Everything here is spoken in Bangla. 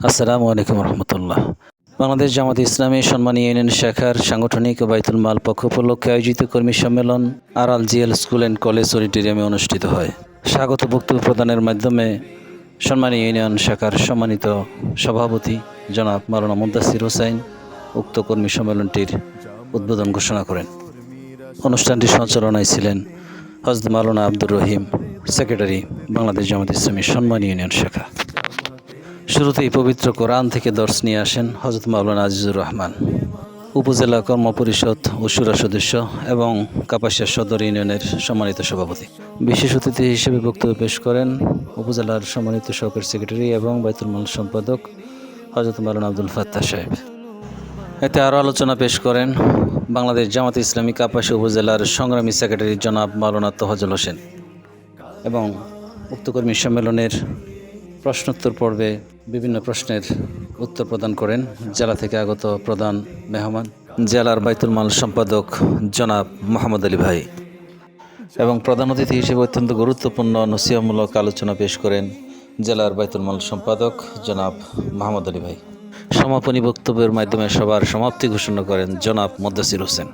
আসসালামু আলাইকুম রহমতুল্লাহ। বাংলাদেশ জামাতে ইসলামী সম্মানী ইউনিয়ন শাখার সাংগঠনিক ও বাইতুল মাল পক্ষ উপলক্ষে আয়োজিত কর্মী সম্মেলন RLGL স্কুল অ্যান্ড কলেজ অডিটোরিয়ামে অনুষ্ঠিত হয়। স্বাগত বক্তব্য প্রদানের মাধ্যমে সম্মানী ইউনিয়ন শাখার সম্মানিত সভাপতি জনাব মাওলানা মুদ্দাসির হোসাইন উক্ত কর্মী সম্মেলনটির উদ্বোধন ঘোষণা করেন। অনুষ্ঠানটি সঞ্চালনায় ছিলেন হযরত মাওলানা আব্দুর রহিম, সেক্রেটারি, বাংলাদেশ জামাতে ইসলামী সম্মানী ইউনিয়ন শাখা। শুরুতেই পবিত্র কোরআন থেকে দর্শ নিয়ে আসেন হযরত মাওলানা আজিজুর রহমান, উপজেলা কর্মপরিষদ ও শুরা সদস্য এবং কাপাসিয়া সদর ইউনিয়নের সম্মানিত সভাপতি। বিশেষ অতিথি হিসেবে বক্তব্য পেশ করেন উপজেলার সম্মানিত সহকারী সেক্রেটারি এবং বাইতুল মাল সম্পাদক হযরত মাওলানা আব্দুল ফাত্তাহ সাহেব। এতে আরও আলোচনা পেশ করেন বাংলাদেশ জামাতে ইসলামী কাপাসিয়া উপজেলার সংগ্রামী সেক্রেটারি জনাব মাওলানা তোফাজ্জল হোসেন এবং উক্ত কর্মী সম্মেলনের প্রশ্নোত্তর পর্বে বিভিন্ন প্রশ্নের উত্তর প্রদান করেন জেলা থেকে আগত প্রধান মেহমান জেলার বাইতুল মাল সম্পাদক জনাব মোহাম্মদ আলী ভাই এবং প্রধান অতিথি হিসেবে অত্যন্ত গুরুত্বপূর্ণ নসিহতমূলক আলোচনা পেশ করেন জেলার বাইতুল মাল সম্পাদক জনাব মোহাম্মদ আলী ভাই। সমাপনী বক্তব্যের মাধ্যমে সবার সমাপ্তি ঘোষণা করেন জনাব মুদ্দাসির হোসেন।